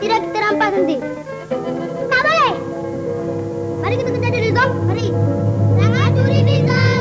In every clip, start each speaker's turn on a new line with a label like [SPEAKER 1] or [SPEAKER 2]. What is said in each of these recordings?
[SPEAKER 1] tidak kita rampas nanti. Tak boleh. Mari kita kejar dulu, Tom. Mari. Jangan curi pisang.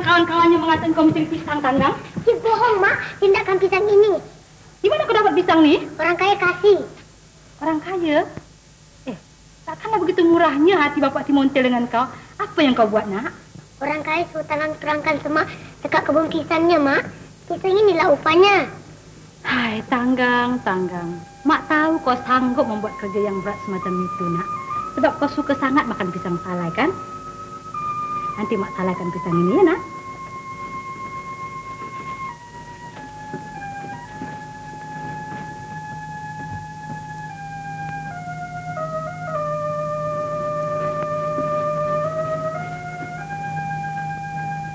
[SPEAKER 2] Kawan-kawannya mengatakan kau mencuri pisang, Tanggang?
[SPEAKER 1] Si bohong, Mak. Tindakan pisang ini.
[SPEAKER 2] Di mana kau dapat pisang ni?
[SPEAKER 1] Orang kaya kasih.
[SPEAKER 2] Orang kaya? Takkanlah begitu murahnya hati Bapak Timontel dengan kau. Apa yang kau buat, nak?
[SPEAKER 1] Orang kaya suruh Tanggang kerangkan semak dekat kebun pisangnya, Mak. Pisang inilah upahnya.
[SPEAKER 2] Hai, Tanggang. Mak tahu kau sanggup membuat kerja yang berat semacam itu, nak. Sebab kau suka sangat makan pisang salai, kan? Nanti Mak salaikan pisang ini, ya, nak?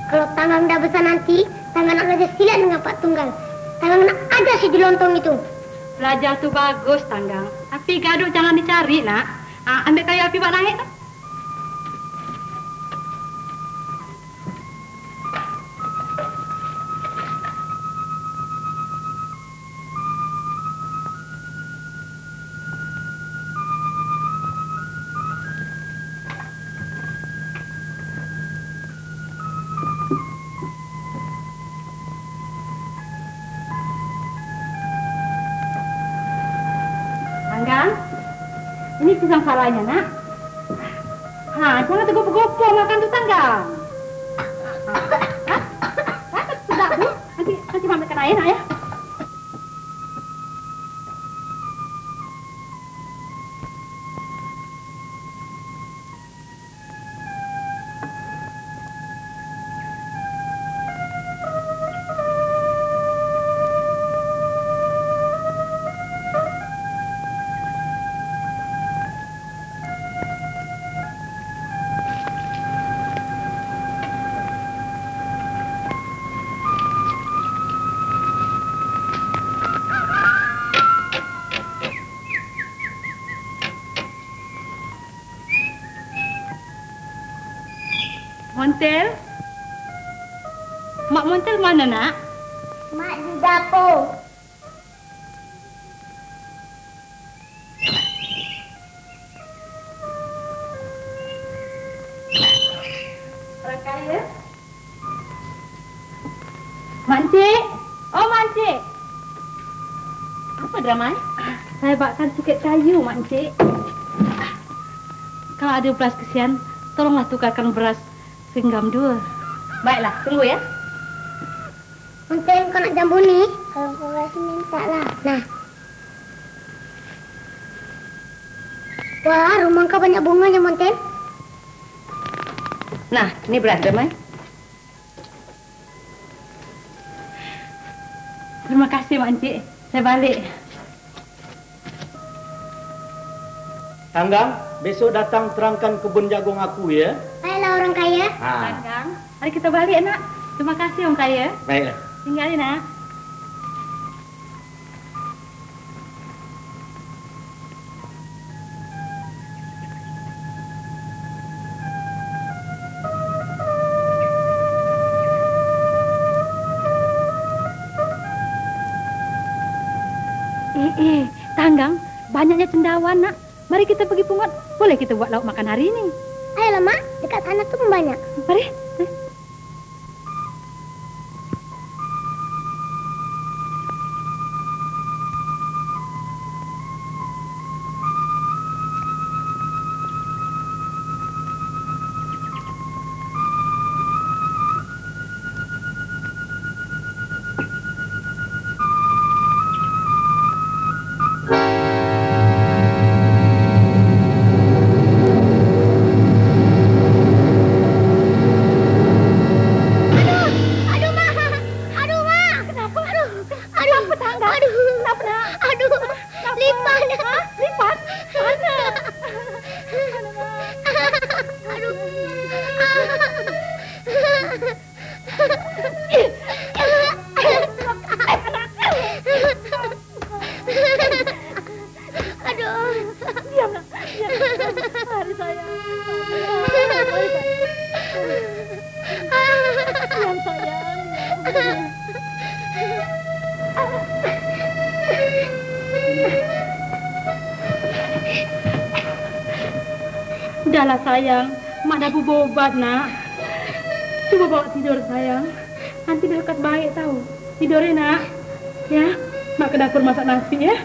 [SPEAKER 1] Kalau Tanggang dah besar nanti, Tanggang nak belajar silat dengan Pak Tunggal. Tanggang nak ajar si Jelontong itu.
[SPEAKER 2] Belajar tu bagus, Tanggang. Tapi gaduh jangan dicari, nak. Ambil kayu api buat naik, tak? Ini pisang salainya, nak. Jangan tergopoh-gopoh makan tu, Tanggang. Sedap tu. Nanti Mak ambilkan air, nak, ya. Montel? Mak Montel mana, nak?
[SPEAKER 1] Mak di dapur.
[SPEAKER 2] Orang kaya? Mancik? Oh, Mancik. Apa drama? Saya bakkan sikit kayu, Mancik. Kalau ada beras kesian, tolonglah tukarkan beras pinggam 2. Baiklah, tunggu ya.
[SPEAKER 1] Montel, kau nak jambu ni? Kalau kau rasa minta lah. Nah. Wah, rumah kau banyak bunganya, Montel.
[SPEAKER 2] Nah, ini beras, Damai. Terima kasih, Mak Encik. Saya balik.
[SPEAKER 3] Tanggang, besok datang terangkan kebun jagung aku, ya.
[SPEAKER 1] Baiklah, orang kaya.
[SPEAKER 2] Tanggang, mari kita balik, nak. Terima kasih, Orang Kaya.
[SPEAKER 3] Baiklah.
[SPEAKER 2] Tinggalin, nak. Tanggang, banyaknya cendawan, nak. Mari kita pergi pungut. Boleh kita buat lauk makan hari ini.
[SPEAKER 1] Ayolah, Mak. Dekat sana tu banyak.
[SPEAKER 2] Mari. Udahlah sayang, Mak dah berobat nak. Cuba bawa tidur sayang. Nanti dia akan baik tahu. Tidur ya nak. Ya, Mak ke dapur masak nasi ya.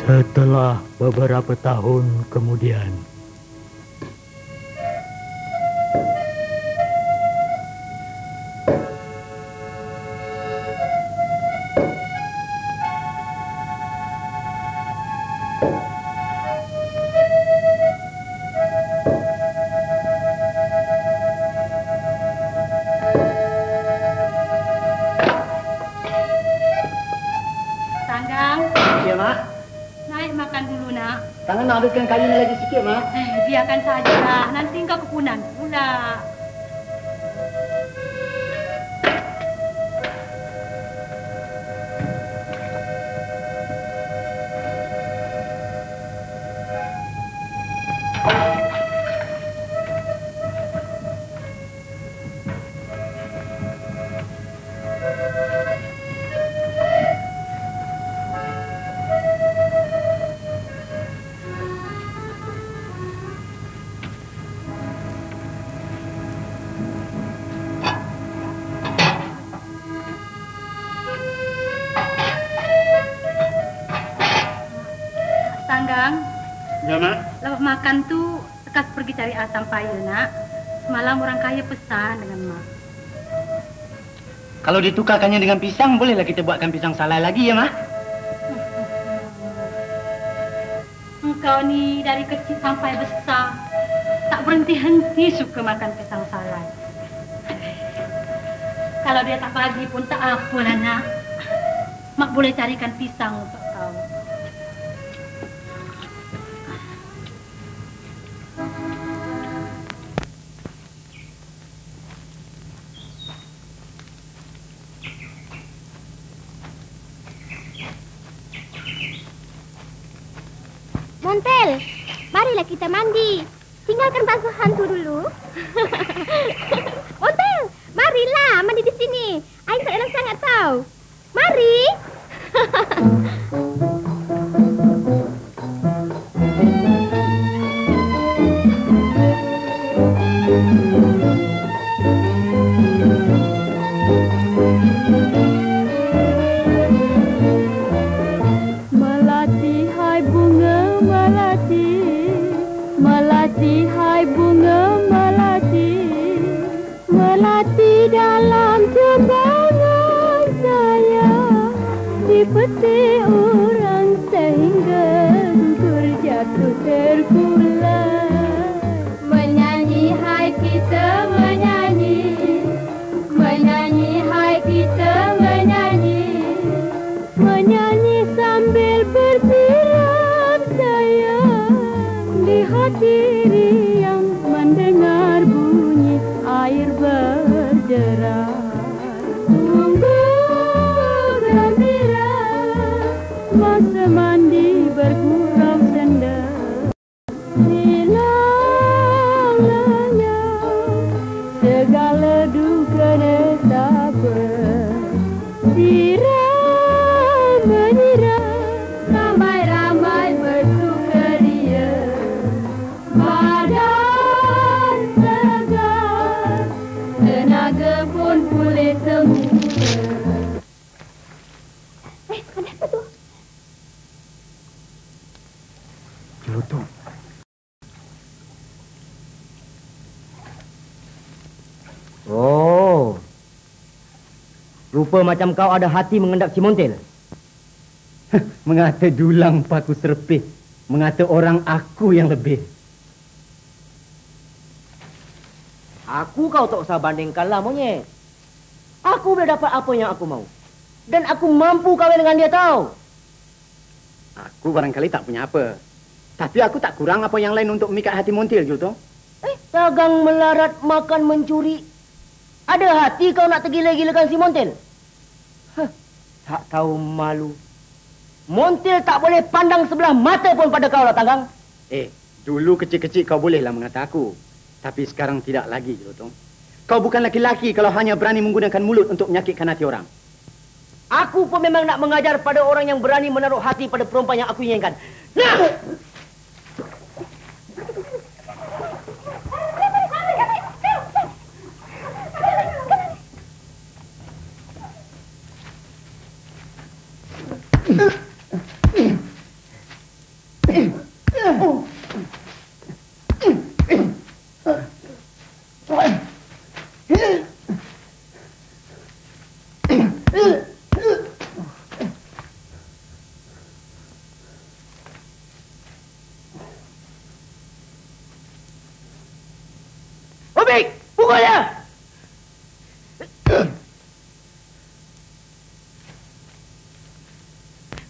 [SPEAKER 3] Setelah beberapa tahun kemudian,
[SPEAKER 2] Tanggang,
[SPEAKER 3] ya Mak,
[SPEAKER 2] naik makan dulu nak.
[SPEAKER 3] tangan nak habiskan kayunya lagi sikit Mak.
[SPEAKER 2] Biarkan saja. Nanti engkau kepunan pula. Tanggang,
[SPEAKER 3] Ya Mak.
[SPEAKER 2] lepas makan tu lekas pergi cari asam payah nak. Semalam orang kaya pesan dengan Mak.
[SPEAKER 3] Kalau ditukarkannya dengan pisang, bolehlah kita buatkan pisang salai lagi ya Mak.
[SPEAKER 2] Engkau ni dari kecil sampai besar tak berhenti-henti suka makan pisang salai. Kalau dia tak bagi pun tak apalah nak. Mak boleh carikan pisang untuk kau.
[SPEAKER 1] Montel, marilah kita mandi. Tinggalkan bangku hantu dulu. Montel, marilah mandi di sini. Air tak enak sangat tahu. Mari.
[SPEAKER 2] Melati hai bunga melati, melati hai bunga melati, melati dalam menyanyi, hai kita menyanyi, menyanyi sambil bersiram sayang di hati riang mendengar bunyi air berderai. Sungguh gembira masa mandi bergurau senda, hilang lenyap segala duka nestapa, siram menyiram ramai-ramai bersukaria, badan segar tenaga pun pulih semula.
[SPEAKER 1] Ada apa tu?
[SPEAKER 3] Jelutong.
[SPEAKER 4] Oh. Rupa macam kau ada hati mengendap si Montel.
[SPEAKER 3] Mengata dulang paku serpih. Mengata orang aku yang lebih.
[SPEAKER 4] Aku kau tak usah bandingkanlah, monyet. Aku boleh dapat apa yang aku mau. Dan aku mampu kahwin dengan dia, tahu.
[SPEAKER 3] Aku barangkali tak punya apa. Tapi aku tak kurang apa yang lain untuk memikat hati Montil, Jelutong.
[SPEAKER 4] Dagang melarat, makan mencuri. Ada hati kau nak tergila-gilakan si Montel? Tak tahu malu. Montel tak boleh pandang sebelah mata pun pada kau lah, Tanggang.
[SPEAKER 3] Dulu kecil-kecil kau bolehlah mengata aku. Tapi sekarang tidak lagi, Jelutong. Kau bukan laki-laki kalau hanya berani menggunakan mulut untuk menyakitkan hati orang.
[SPEAKER 4] Aku pun memang nak mengajar pada orang yang berani menaruh hati pada perempuan yang aku inginkan. Nah! Obik, pukul dia!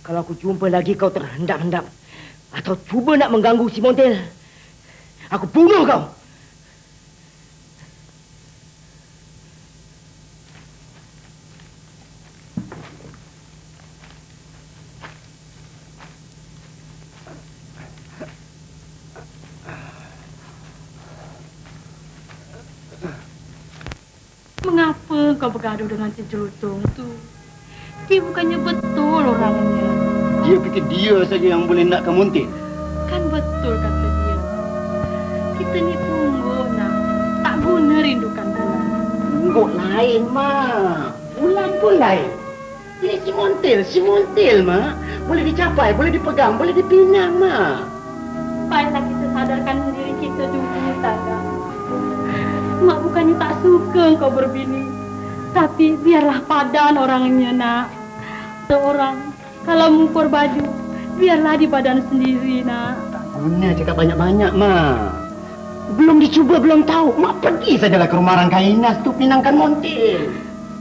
[SPEAKER 4] Kalau aku jumpa lagi kau terhendak-hendak atau cuba nak mengganggu si Montel, aku bunuh kau.
[SPEAKER 2] Mengapa kau bergaduh dengan si Jelutong tu? Dia bukannya betul orangnya.
[SPEAKER 3] Dia fikir dia saja yang boleh nakkan Montil.
[SPEAKER 2] Kan betul kata dia. Kita ni pungguk nak. Tak guna rindukan bulan.
[SPEAKER 3] Pungguk lain, Mak. Bulan pun lain. Ini si Montil, Mak. Boleh dicapai, boleh dipegang, boleh dipinang, Mak.
[SPEAKER 2] Baiklah kita sadarkan diri kita dulu, Tanggang. Mak bukannya tak suka kau berbini. Tapi biarlah padan orangnya, nak. Seorang kalau mengukur baju, biarlah di badan sendiri, nak.
[SPEAKER 3] Tak guna cakap banyak-banyak, Mak. Belum dicuba, belum tahu. Mak pergi sajalah ke rumah Rangkainas tu pinangkan Montil.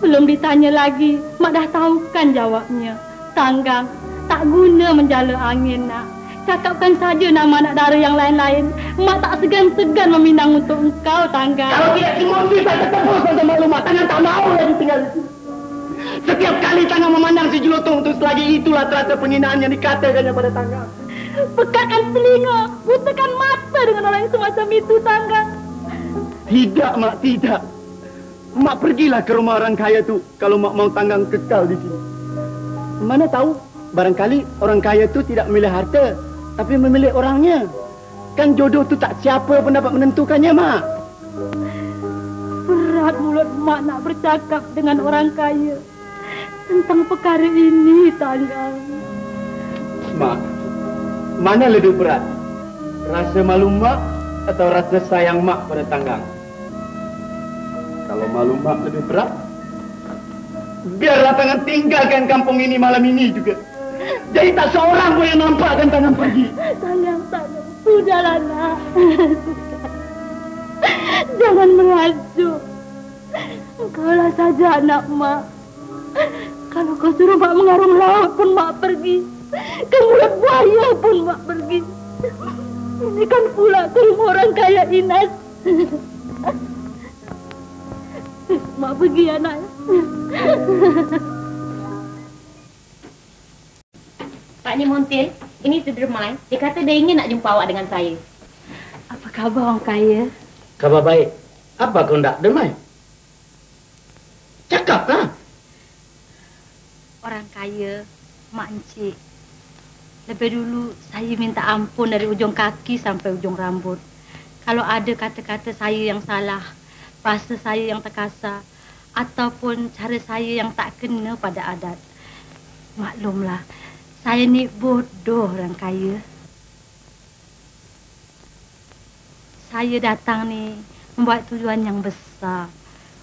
[SPEAKER 2] Belum ditanya lagi, Mak dah tahu kan jawabnya. Tanggang, tak guna menjala angin, nak. Cakapkan saja nama anak dara yang lain-lain. Mak tak segan-segan meminang untuk engkau, Tanggang.
[SPEAKER 3] Kalau tidak si Montil tak tertebus sama rumah. Tangan tak mau lagi tinggal di sini. Setiap kali Tangan memandang si Jelutong tu, selagi itulah terasa penghinaan yang dikatakannya pada Tangan.
[SPEAKER 2] Pekatkan telinga, butakan mata dengan orang yang semacam itu, Tanggang.
[SPEAKER 3] Tidak, Mak, tidak. Mak pergilah ke rumah orang kaya tu kalau Mak mau Tanggang kekal di sini. Mana tahu, barangkali orang kaya tu tidak memilih harta, tapi memilih orangnya. Kan jodoh tu tak siapa pun dapat menentukannya, Mak.
[SPEAKER 2] Berat mulut Mak nak bercakap dengan orang kaya tentang perkara ini, Tanggang.
[SPEAKER 3] Mak, mana lebih berat? Rasa malu Mak atau rasa sayang Mak pada Tanggang? Kalau malu Mak lebih berat, biarlah Tangan tinggalkan kampung ini malam ini juga. Jadi tak seorang pun yang nampakkan Tangan pergi.
[SPEAKER 2] Tanggang, sudahlah, nak. Jangan merajuk. Engkaulah saja anak mak. Kalau kau suruh mak mengarung laut pun mak pergi. Ke mulut buaya pun mak pergi. Ini kan pula ke rumah orang kaya Inas. Mak pergi anak.
[SPEAKER 5] Pak Ni Montil, ini Sedermai. Dia kata dia ingin nak jumpa awak dengan saya.
[SPEAKER 2] Apa khabar orang kaya?
[SPEAKER 6] Khabar baik. Apa kau nak, Dermai? Cakap lah.
[SPEAKER 2] Orang kaya, mak encik. Lebih dulu saya minta ampun dari ujung kaki sampai ujung rambut. Kalau ada kata-kata saya yang salah, bahasa saya yang terkasar, ataupun cara saya yang tak kena pada adat. Maklumlah, saya ni bodoh orang kaya. Saya datang ni membuat tujuan yang besar.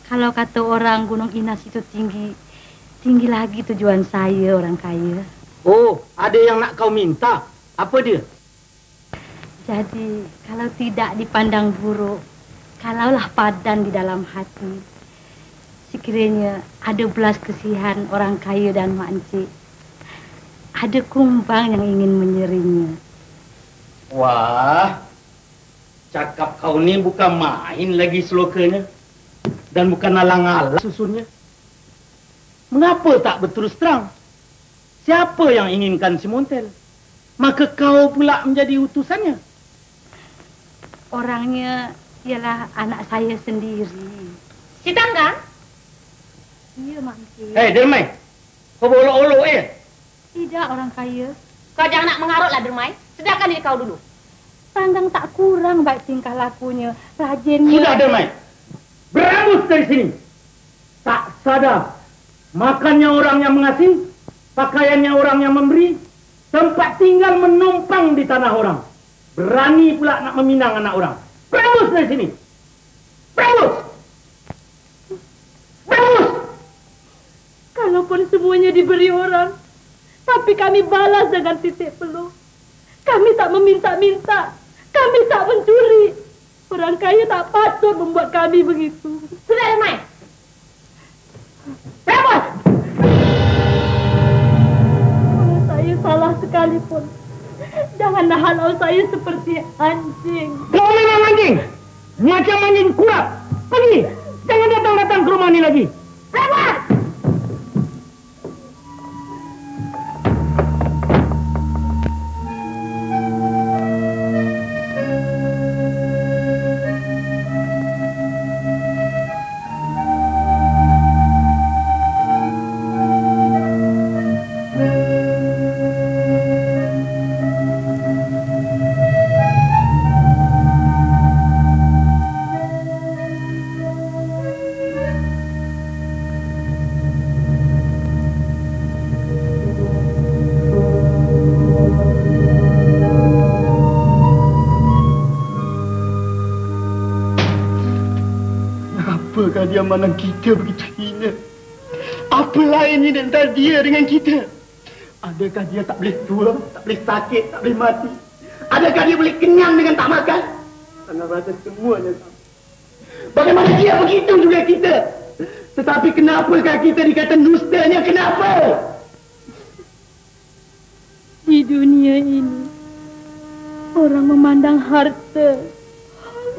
[SPEAKER 2] Kalau kata orang Gunung Inas itu tinggi, tinggi lagi tujuan saya orang kaya.
[SPEAKER 6] Oh, ada yang nak kau minta. Apa dia?
[SPEAKER 2] Jadi, kalau tidak dipandang buruk, kalaulah padan di dalam hati, sekiranya ada belas kesihan orang kaya dan mak encik, ada kumbang yang ingin menyerinya.
[SPEAKER 6] Wah, cakap kau ni bukan main lagi selokanya. Dan bukan alang-alang susunnya. Mengapa tak berterus terang? Siapa yang inginkan si Montel? Maka kau pula menjadi utusannya.
[SPEAKER 2] Orangnya ialah anak saya sendiri.
[SPEAKER 5] Si Tanggang?
[SPEAKER 2] Iya, mak encik.
[SPEAKER 6] Dermai, kau bolok-olok ya?
[SPEAKER 2] Tidak, orang kaya.
[SPEAKER 5] Kau jangan nak mengarutlah, Dermai. Sedarkan diri kau dulu.
[SPEAKER 2] Tanggang tak kurang baik tingkah lakunya, rajinnya.
[SPEAKER 6] Sudah, Dermai. Berangus dari sini. Tak sadar. Makannya orang yang mengasihi, pakaiannya orang yang memberi, tempat tinggal menumpang di tanah orang. Berani pula nak meminang anak orang. Berangus dari sini. Berangus. Berangus.
[SPEAKER 2] Kalaupun semuanya diberi orang, tapi kami balas dengan titik peluh. Kami tak meminta-minta. Kami tak mencuri. Orang kaya tak patut membuat kami begitu.
[SPEAKER 5] Sudah, Dermai.
[SPEAKER 2] Bebas! Kalau saya salah sekalipun, janganlah halau saya seperti anjing.
[SPEAKER 6] Kau memang anjing. Macam anjing kurap. Pergi. Jangan datang-datang ke rumah ni lagi.
[SPEAKER 5] Bebas!
[SPEAKER 3] Apakah dia mandang kita begitu hina? Apa lainnya di antara dia dengan kita? Adakah dia tak boleh tua, tak boleh sakit, tak boleh mati? Adakah dia boleh kenyang dengan tak makan? Tanah rasa semuanya sama. Bagaimana dia begitu juga kita? Tetapi kenapakah kita dikata dustanya? Kenapa?
[SPEAKER 2] Di dunia ini, orang memandang harta,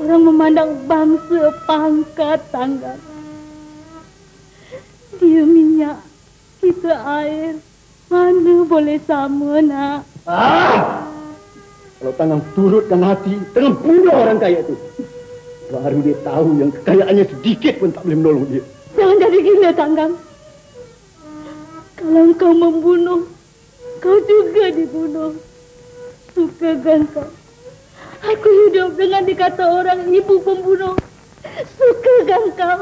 [SPEAKER 2] orang memandang bangsa, pangkat, tangga. Dia minyak, kita air. Mana boleh sama, nak?
[SPEAKER 3] Kalau Tanggang turutkan hati, Tanggang bunuh orang kaya itu. Baru dia tahu yang kekayaannya sedikit pun tak boleh menolong dia.
[SPEAKER 2] Jangan jadi gila, Tanggang. Kalau engkau membunuh, kau juga dibunuh. Sukakah engkau? Aku hidup dengan dikata orang ibu pembunuh. Sukakah engkau?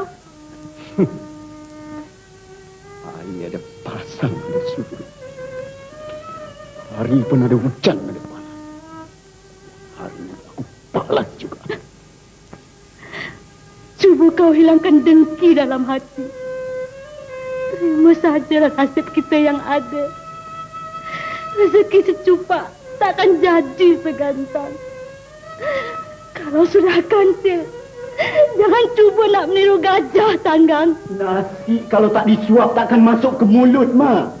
[SPEAKER 3] Hari ada pasang, ada surut. Hari pun ada hujan, ada panas. Hari ini aku balas juga.
[SPEAKER 2] Cuba kau hilangkan dengki dalam hati. Terima sajalah nasib kita yang ada. Rezeki secupak takkan jadi segantang. Kalau sudah kancil, Jangan cuba nak meniru gajah, Tanggang.
[SPEAKER 3] Nasi kalau tak disuap takkan masuk ke mulut, Mak.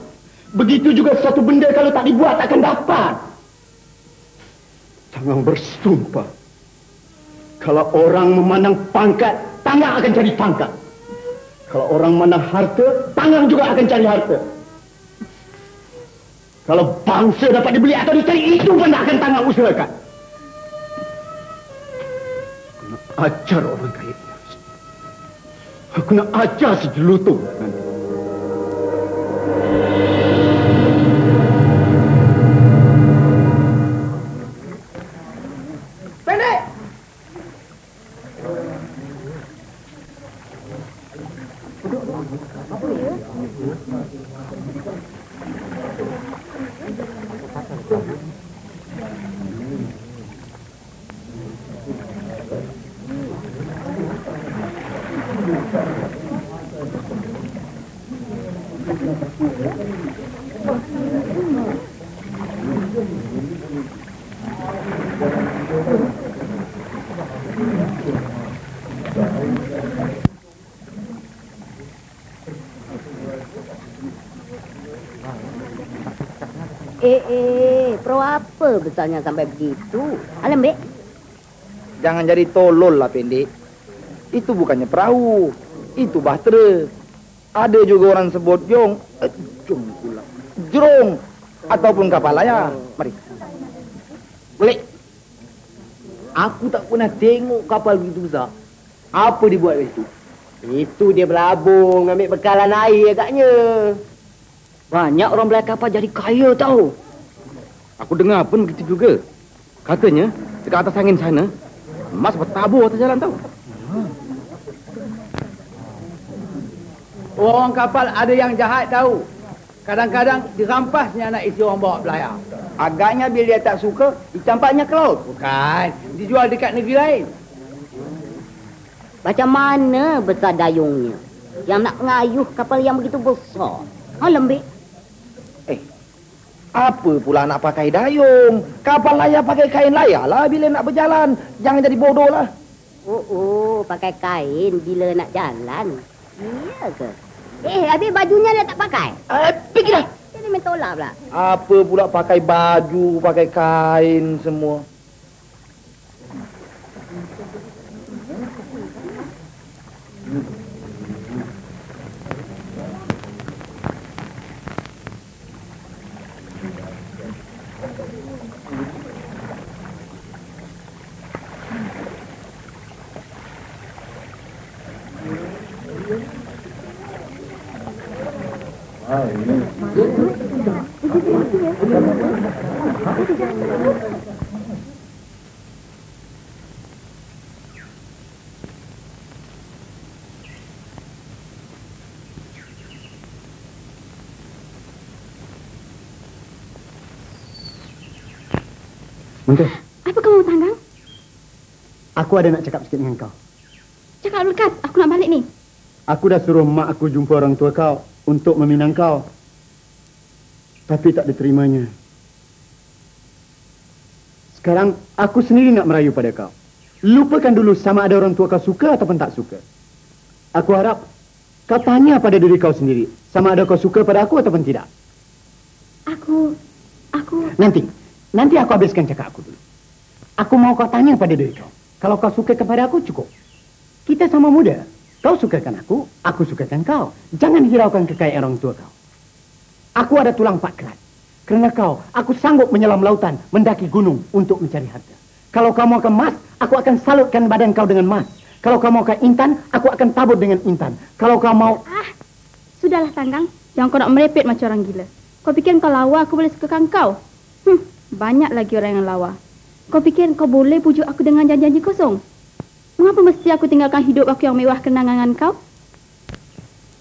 [SPEAKER 3] Begitu juga sesuatu benda kalau tak dibuat takkan dapat. Tanggang bersumpah. Kalau orang memandang pangkat, Tanggang akan cari pangkat. Kalau orang memandang harta, Tanggang juga akan cari harta. Kalau bangsa dapat dibeli atau dicari, itu pun tak akan Tanggang usahakan. Aku nak ajar orang kaya. Aku nak ajar si Jelutung nanti.
[SPEAKER 4] Pendek!
[SPEAKER 7] Pro apa besarnya sampai begitu? Alam, Bek.
[SPEAKER 8] Jangan jadi tolol lah, Pendek. Itu bukannya perahu. Itu bahtera. Ada juga orang sebut jong pula. Jerung. Ataupun kapal layar. Mari.
[SPEAKER 4] Boleh. Aku tak pernah tengok kapal begitu besar. Apa dibuat kat situ? Itu dia berlabung, ambil bekalan air agaknya. Banyak orang belah kapal jadi kaya tahu.
[SPEAKER 8] Aku dengar pun begitu juga. Katanya, dekat atas angin sana, emas bertabur atas jalan tahu.
[SPEAKER 6] Orang kapal ada yang jahat tahu. Kadang-kadang dirampasnya anak isteri orang bawa belayar.
[SPEAKER 8] Agaknya bila dia tak suka, dicampaknya ke laut.
[SPEAKER 6] Bukan, dijual dekat negeri lain.
[SPEAKER 7] Macam mana besar dayungnya? Yang nak mengayuh kapal yang begitu besar. Alam, Bek.
[SPEAKER 8] Apa pula nak pakai dayung? Kapal layar pakai kain layar lah bila nak berjalan. Jangan jadi bodoh lah.
[SPEAKER 7] Oh, pakai kain bila nak jalan. Iya ke? Habis bajunya dia tak pakai.
[SPEAKER 8] Pergi dah.
[SPEAKER 7] Jadi main tolak pula.
[SPEAKER 8] Apa pula pakai baju, pakai kain semua.
[SPEAKER 3] Montel,
[SPEAKER 2] Apa kamu, Tanggang?
[SPEAKER 3] aku ada nak cakap sikit dengan kau.
[SPEAKER 2] Cakap lekas, aku nak balik ni.
[SPEAKER 3] Aku dah suruh mak aku jumpa orang tua kau untuk meminang kau. Tapi tak diterimanya. Sekarang aku sendiri nak merayu pada kau. Lupakan dulu sama ada orang tua kau suka ataupun tak suka. Aku harap kau tanya pada diri kau sendiri. Sama ada kau suka pada aku ataupun tidak.
[SPEAKER 2] Aku...
[SPEAKER 3] Nanti aku habiskan cakap aku dulu. Aku mau kau tanya pada diri kau. Kalau kau suka kepada aku, cukup. Kita sama muda. Kau sukakan aku sukakan kau. Jangan hiraukan kekayaan orang tua kau. Aku ada tulang 4 kerat. Kerana kau, aku sanggup menyelam lautan, mendaki gunung untuk mencari harta. Kalau kau mau ke emas, aku akan salutkan badan kau dengan emas. Kalau kau mau ke intan, aku akan tabur dengan intan. Kalau kau mau...
[SPEAKER 2] Sudahlah, Tanggang. Jangan kau nak merepet macam orang gila. Kau fikir kau lawa, aku boleh sukakan kau? Banyak lagi orang yang lawa. Kau fikir kau boleh pujuk aku dengan janji-janji kosong? Mengapa mesti aku tinggalkan hidup aku yang mewah kerana angan kau?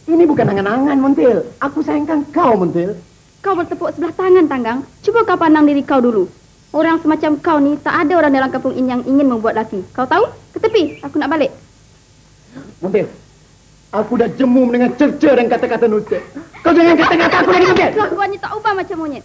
[SPEAKER 3] Ini bukan angan-angan, Montil. Aku sayangkan kau, Montil.
[SPEAKER 2] Kau bertepuk sebelah tangan, Tanggang. Cuba kau pandang diri kau dulu. Orang semacam kau ni, tak ada orang dalam kampung ini yang ingin membuat laki. Kau tahu? Ke tepi, aku nak balik.
[SPEAKER 3] Montil, aku dah jemu dengan cerca dan kata-kata nusa. Kau jangan kata-kata aku lagi, Montil.
[SPEAKER 2] Kelakuannya tak ubah macam monyet.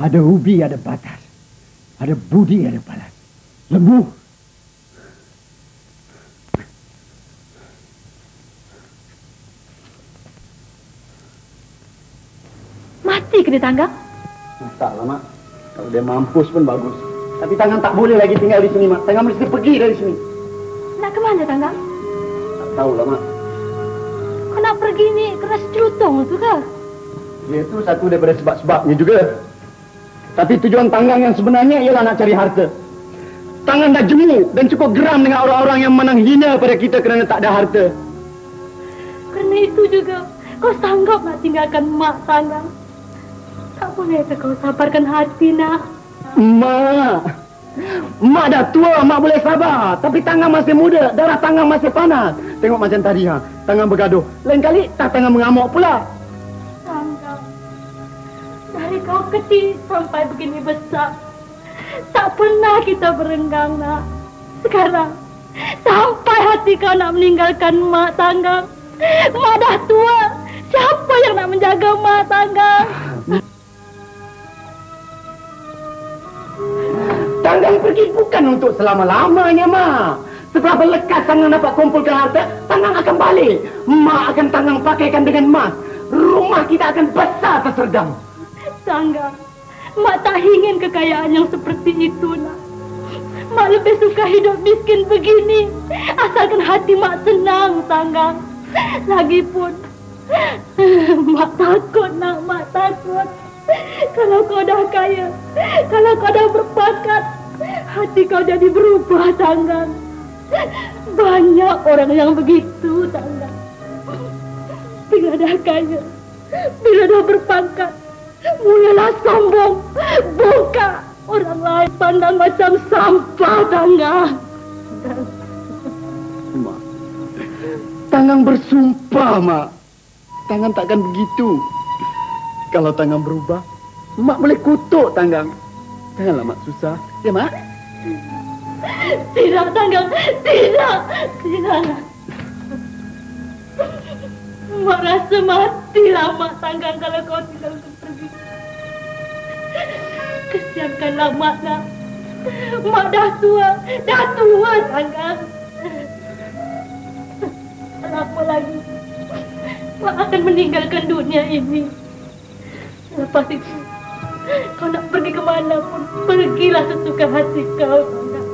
[SPEAKER 3] Ada ubi, ada batas. Ada budi, ada balas. Lembu.
[SPEAKER 2] Mati ke dia, Tanggang?
[SPEAKER 3] Taklah, Mak. Kalau dia mampus pun bagus. Tapi Tanggang tak boleh lagi tinggal di sini, Mak. Tanggang mesti pergi dari sini.
[SPEAKER 2] Nak ke mana, Tanggang?
[SPEAKER 3] Tak tahulah, Mak.
[SPEAKER 2] Kau nak pergi ni kerana secelutong tu ke?
[SPEAKER 3] Dia tu satu daripada sebab-sebabnya juga. Tapi tujuan Tanggang yang sebenarnya ialah nak cari harta. Tanggang dah jemu dan cukup geram dengan orang-orang yang memandang hina pada kita kerana tak ada harta.
[SPEAKER 2] Kerana itu juga kau sanggup nak tinggalkan mak, Tanggang. Tak boleh ke kau sabarkan hati, nak?
[SPEAKER 3] Mak dah tua, Mak boleh sabar. Tapi Tanggang masih muda, darah Tanggang masih panas. Tengok macam tadi, Tanggang bergaduh. Lain kali tak Tanggang mengamuk pula.
[SPEAKER 2] Tanggang, dari kau kecil sampai begini besar, tak pernah kita berenggang, nak. Sekarang, sampai hati kau nak meninggalkan mak, Tanggang. Mak dah tua, siapa yang nak menjaga mak, Tanggang?
[SPEAKER 3] Tanggang pergi bukan untuk selama-lamanya, Mak. Setelah berlekas Tanggang dapat kumpulkan harta, Tanggang akan balik. Mak akan Tanggang pakaikan dengan emas. Rumah kita akan besar tersergam.
[SPEAKER 2] Tanggang, Mak tak ingin kekayaan yang seperti itu, nak. Mak lebih suka hidup miskin begini, asalkan hati Mak senang, Tanggang. Lagipun, Mak takut, nak. Mak takut. Kalau kau dah kaya, kalau kau dah berpangkat, hati kau jadi berubah, Tanggang. Banyak orang yang begitu, Tanggang. Bila dah kaya, bila dah berpangkat, mulalah sombong, buka. Orang lain pandang macam sampah, Tanggang.
[SPEAKER 3] Mak, Tanggang bersumpah, Mak. Tanggang takkan begitu. Kalau Tanggang berubah, Mak boleh kutuk Tanggang. Janganlah Mak susah. Ya, Mak?
[SPEAKER 2] Tidak, Tanggang. Tidak. Tidak. Mak rasa matilah, Mak, Tanggang, kalau kau tinggalkan pergi. Kesiankanlah Mak, nak. Mak dah tua, Tanggang. Apa lagi? Mak akan meninggalkan dunia ini. Lepas itu, kau nak pergi ke mana pun, pergilah sesuka hati kau, Tanggang.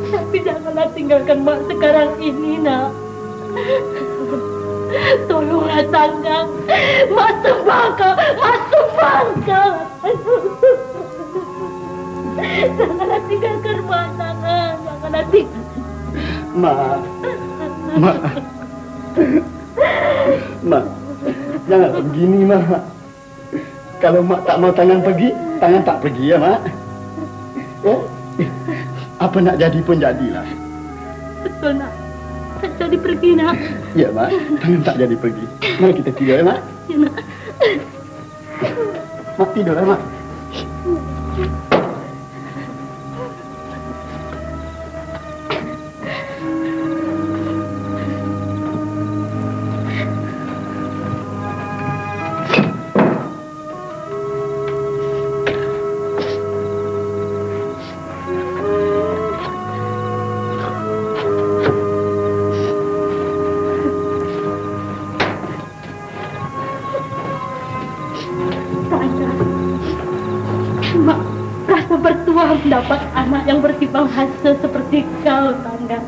[SPEAKER 2] Tapi janganlah tinggalkan Mak sekarang ini, nak. Tolonglah, Tanggang. Mak sembah kau, Mak sembah kau. Janganlah tinggalkan Mak, Tanggang. Janganlah tinggalkan.
[SPEAKER 3] Mak. Mak, janganlah begini, Mak. Kalau Mak tak mau Tanggang pergi, Tanggang tak pergi, ya, Mak? Ya? Apa nak jadi pun jadilah.
[SPEAKER 2] Betul, nak. Tak jadi pergi, nak.
[SPEAKER 3] Ya, Mak. Tanggang tak jadi pergi. Mari kita tidur, ya, Mak?
[SPEAKER 2] Ya, nak.
[SPEAKER 3] Mak tidur, ya, Mak?
[SPEAKER 2] mendapat anak yang bertimbang hasa seperti kau, Tanggang.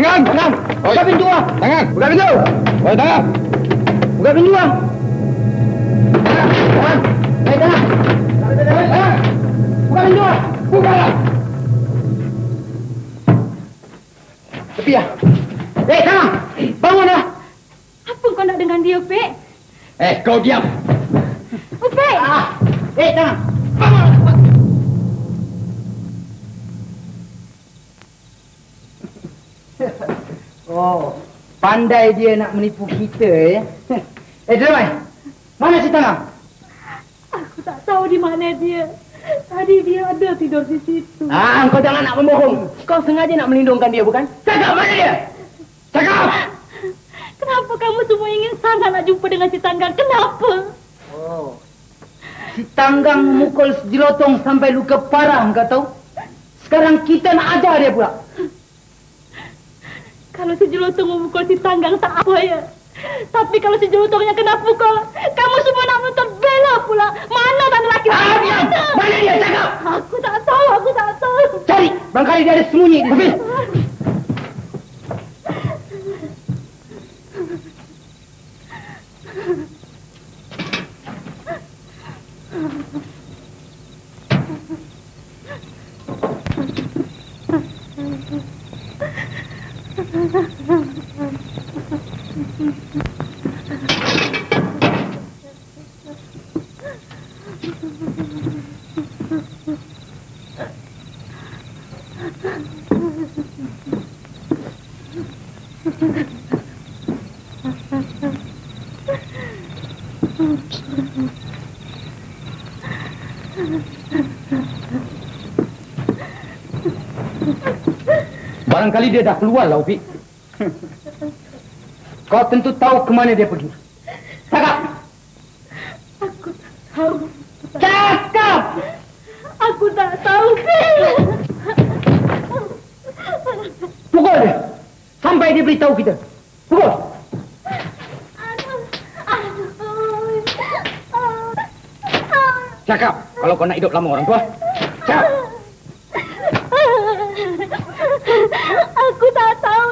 [SPEAKER 8] Tangan! Buka pintu ah! Tangan! Buka pintu! Oh, tangan! Buka pintu ah! Tangan! Tangan! Buka pintu ah! Buka lah! Tepi ah! Tangan! Bangun lah!
[SPEAKER 2] Apa kau nak dengan dia, Upik?
[SPEAKER 8] Kau diam!
[SPEAKER 2] Upik!
[SPEAKER 8] Tangan! Bangun! Oh, pandai dia nak menipu kita ya. Dermai, mana si Tangang?
[SPEAKER 2] Aku tak tahu di mana dia. Tadi dia ada tidur di situ.
[SPEAKER 4] Kau jangan nak membohong. Kau sengaja nak melindungkan dia, bukan?
[SPEAKER 8] Cakap mana dia? Cakap!
[SPEAKER 2] Kenapa kamu semua ingin sangat nak jumpa dengan si Tanggang? Kenapa?
[SPEAKER 4] Oh, si Tanggang memukul sejelotong sampai luka parah, kau tahu? Sekarang kita nak ajar dia pula.
[SPEAKER 2] Kalau si Jelotong memukul si Tanggang tak apa ya. Tapi kalau si Jelotongnya kena pukul, kamu semua nak menuntut bela pula. Mana tanda laki?
[SPEAKER 8] Diam! Mana dia? Cakap!
[SPEAKER 2] Aku tak tahu.
[SPEAKER 4] Cari, barangkali dia ada sembunyi di sini.
[SPEAKER 8] Barangkali dia dah keluar lah, Upik. Kau tentu tahu ke mana dia pergi. Cakap!
[SPEAKER 2] Aku tak tahu.
[SPEAKER 8] Cakap!
[SPEAKER 2] Aku tak tahu, Phil.
[SPEAKER 4] Pukul dia. Sampai dia beritahu kita. Pukul.
[SPEAKER 8] Cakap! Kalau kau nak hidup lama orang tua. Cakap!
[SPEAKER 2] Aku tak tahu.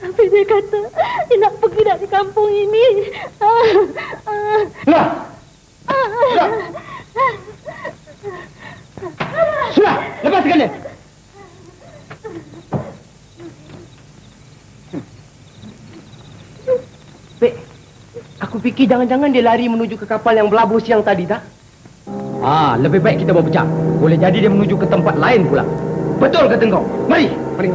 [SPEAKER 2] Tapi dia kata dia nak pergi dari kampung ini.
[SPEAKER 8] Sudah! Sudah! Lepaskan dia!
[SPEAKER 4] Pek, aku fikir jangan-jangan dia lari menuju ke kapal yang berlabuh siang tadi, tak?
[SPEAKER 8] Lebih baik kita berpecah. Boleh jadi dia menuju ke tempat lain pula. Betul kata engkau? Mari! Mari.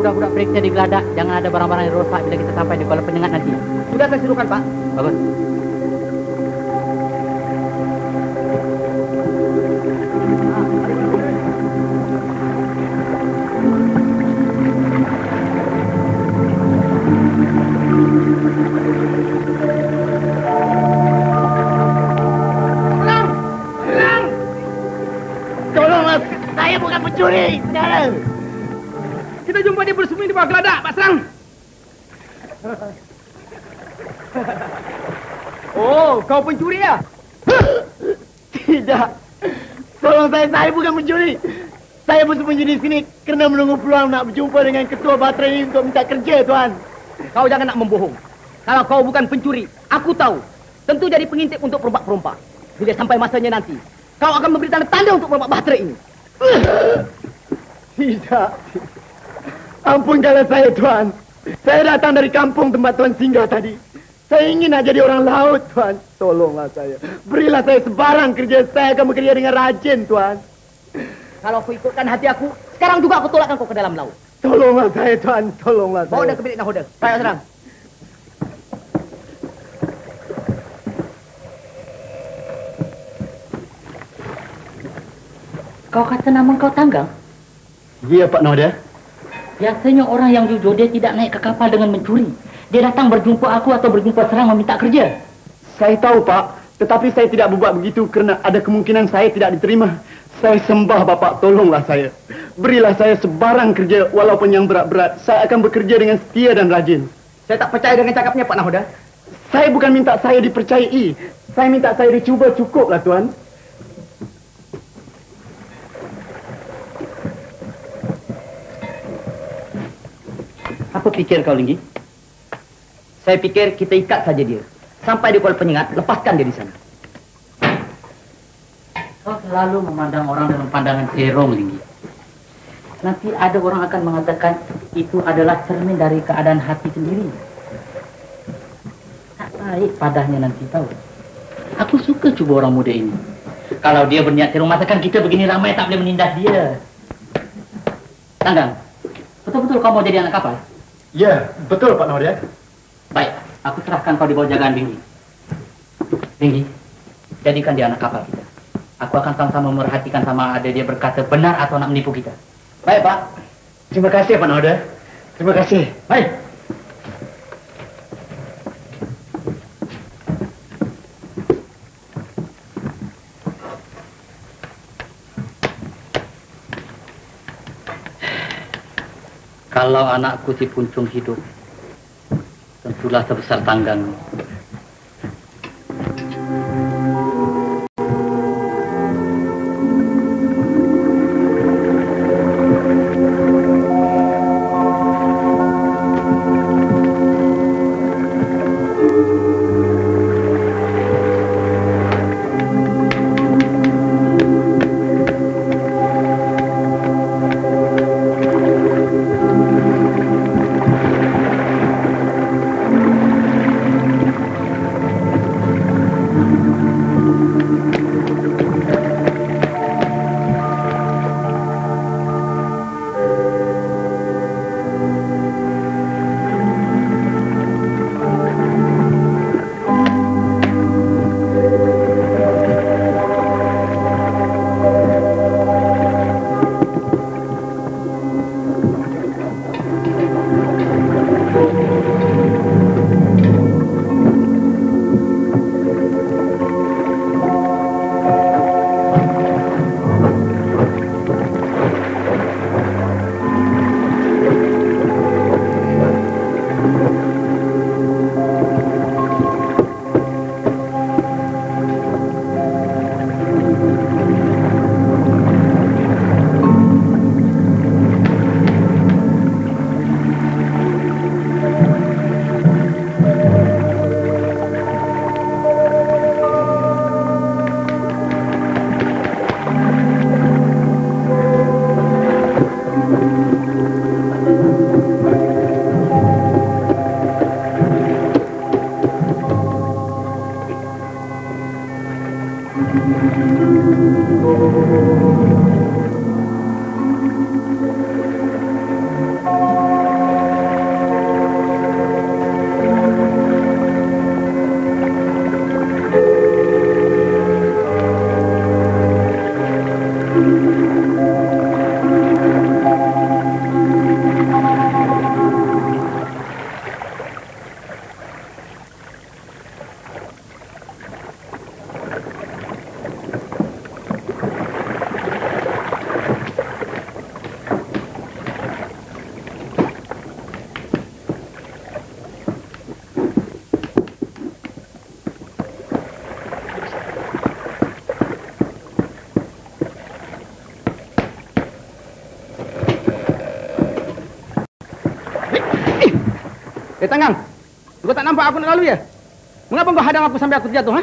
[SPEAKER 9] budak-budak periksa di geladak. Jangan ada barang-barang yang rosak bila kita sampai di Kuala Penyengat nanti.
[SPEAKER 4] Sudah saya suruhkan, Pak.
[SPEAKER 9] Bagus.
[SPEAKER 3] Tolonglah, saya bukan pencuri. Jangan.
[SPEAKER 6] Kita jumpa dia bersembunyi di bawah geladak, Pak Serang.
[SPEAKER 3] Oh, kau pencuri ya? Tidak. Tolong saya bukan pencuri. Saya bersembunyi di sini kerana menunggu peluang nak berjumpa dengan ketua baterai ini untuk minta kerja, Tuan.
[SPEAKER 4] Kau jangan nak membohong. Kalau kau bukan pencuri, aku tahu. Tentu jadi pengintip untuk perompak-perompak. Bila sampai masanya nanti, kau akan memberi tanda-tanda untuk perompak baterai ini.
[SPEAKER 3] Tidak. Ampunkanlah saya, Tuan. Saya datang dari kampung tempat Tuan singgah tadi. Saya ingin nak jadi orang laut, Tuan. Tolonglah saya. Berilah saya sebarang kerja. Saya akan bekerja dengan rajin, Tuan.
[SPEAKER 4] Kalau aku ikutkan hati aku, sekarang juga aku tolakkan kau ke dalam laut.
[SPEAKER 3] Tolonglah saya, Tuan. Tolonglah saya.
[SPEAKER 4] Bawa dia ke bilik nahoda. Baik, Serang.
[SPEAKER 9] Kau kata nama kau Tanggang?
[SPEAKER 3] Ya, Pak Noda.
[SPEAKER 9] Biasanya orang yang jujur dia tidak naik ke kapal dengan mencuri. Dia datang berjumpa aku atau berjumpa Serang meminta kerja.
[SPEAKER 3] Saya tahu, Pak. Tetapi saya tidak berbuat begitu kerana ada kemungkinan saya tidak diterima. Saya sembah Bapak, tolonglah saya. Berilah saya sebarang kerja walaupun yang berat-berat. Saya akan bekerja dengan setia dan rajin.
[SPEAKER 4] Saya tak percaya dengan cakapnya, Pak Nahoda.
[SPEAKER 3] Saya bukan minta saya dipercayai. Saya minta saya dicuba, cukuplah, Tuan.
[SPEAKER 4] Apa fikir kau, Linggi? Saya pikir kita ikat saja dia. Sampai di Kuala Penyengat, lepaskan dia di sana.
[SPEAKER 9] Kau selalu memandang orang dengan pandangan serong, Linggi. Nanti ada orang akan mengatakan itu adalah cermin dari keadaan hati sendiri. Tak baik padahnya nanti, tahu. Aku suka cuba orang muda ini. Kalau dia berniat serong, masakan kita begini ramai tak boleh menindas dia. Tanggang, betul-betul kau mau jadi anak kapal?
[SPEAKER 3] Ya, betul, Pak Noda.
[SPEAKER 9] Baik, aku serahkan kau di bawah jagaan Linggi. Linggi, jadikan dia anak kapal kita. Aku akan sama-sama memerhatikan sama ada dia berkata benar atau nak menipu kita.
[SPEAKER 3] Baik, Pak. Terima kasih, Pak Noda. Terima kasih.
[SPEAKER 9] Baik. Kalau anakku si Puncung hidup, tentulah sebesar Tanggang.
[SPEAKER 6] Tanggang. Kau tak nampak aku nak lalu ya? Mengapa kau hadang aku sampai aku terjatuh, ha?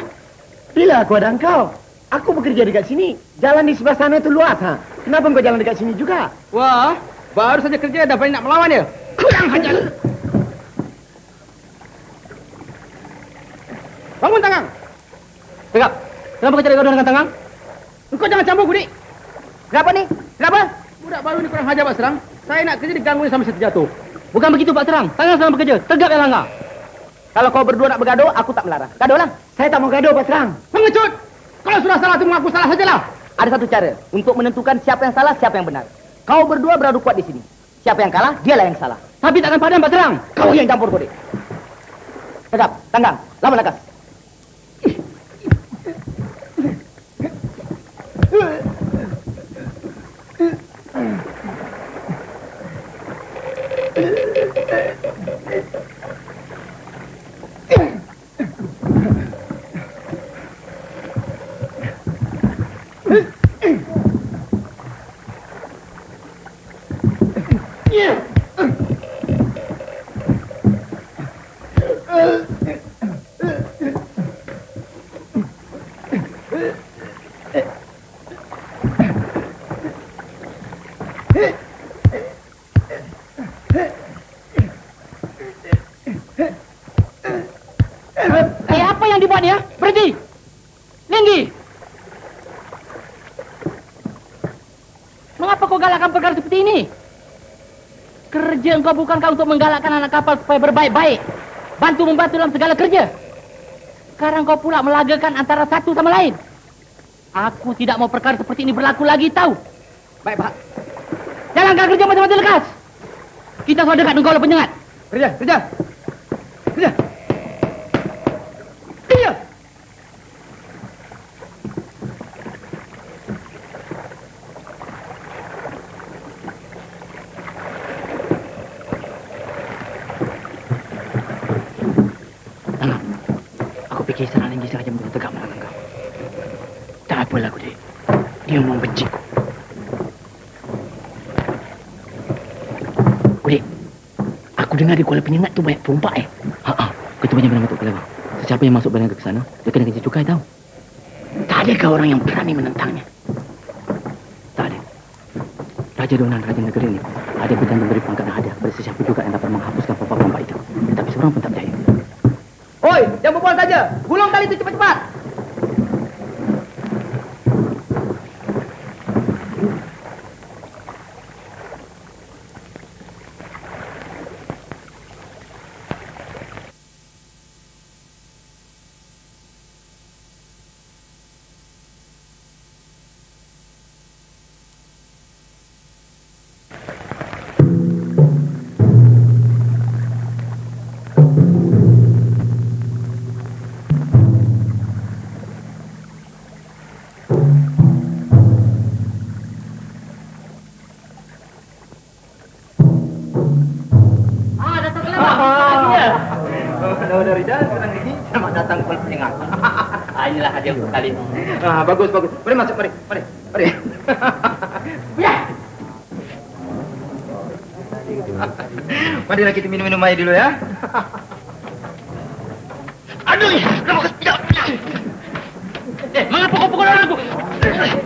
[SPEAKER 3] Bila aku hadang kau? Aku bekerja dekat sini. Jalan di sebelah sana itu luas, ha? Kenapa kau jalan dekat sini juga?
[SPEAKER 6] Wah, baru saja kerja dah berani nak melawan dia. Kurang hajar. Bangun, Tanggang. Tegap. Kenapa kau cari gaduh dengan Tanggang? Engkau jangan campur, Budi.
[SPEAKER 4] Kenapa ni? Kenapa?
[SPEAKER 6] Budak baru ni kurang hajar, Pak Serang. Saya nak kerja diganggu sampai saya terjatuh. Bukan begitu, Pak Serang. Tanggang sedang bekerja. Tegap yang langgar.
[SPEAKER 4] Kalau kau berdua nak bergaduh, aku tak melarang. Gaduhlah.
[SPEAKER 3] Saya tak mau gaduh, Pak Serang.
[SPEAKER 6] Pengecut! Kalau sudah salah, tu mengaku salah sajalah.
[SPEAKER 4] Ada satu cara untuk menentukan siapa yang salah, siapa yang benar. Kau berdua beradu kuat di sini. Siapa yang kalah, dialah yang salah.
[SPEAKER 6] Tapi takkan padam, Pak Serang.
[SPEAKER 4] Kau yang campur, Kodik. Tegap, Tanggang, lawan lakas.
[SPEAKER 6] Apa yang dibuat dia? Berhenti! Linggi! Mengapa kau galakkan perkara seperti ini? Kerja engkau bukankah untuk menggalakkan anak kapal supaya berbaik-baik? Bantu-membantu dalam segala kerja. Sekarang kau pula melagakan antara satu sama lain. Aku tidak mau perkara seperti ini berlaku lagi, tahu? Baik, Pak. Jalankan kerja macam-macam lekas. Kita sudah dekat engkau oleh penyengat. Kerja, kerja. Kerja. Kerja. Tanggang. Aku fikir Serang Linggi sengaja membuat tegak melawan kau. Tak apalah, Kudik. Dia membenciku. Kudik, aku dengar di Kuala Penyengat tu banyak perompak Ketuanya benar betul kelewat. Siapa yang masuk berniaga ke sana, dia kena kerja cukai tahu. Tak adakah orang yang berani menentangnya? Tak ada. Raja Donan, Raja Negeri ini ada berjanji memberi pangkat dan hadiah kepada sesiapa juga yang dapat menghapuskan perompak-perompak itu. Tetapi seorang pun tak percaya. Oi, jangan berbual saja. Gulung tali itu cepat-cepat.
[SPEAKER 8] Dari dah Serang Linggi, selamat datang Kuala Penyengat.
[SPEAKER 9] Inilah hadiah untuk kali ini.
[SPEAKER 8] Bagus, bagus. Mari masuk, mari. Mari. Mari. Ya. Marilah kita minum-minum air dulu ya.
[SPEAKER 6] Aduh, kenapa kau tidak? Mengapa kau pukul orang aku?
[SPEAKER 8] Silakan.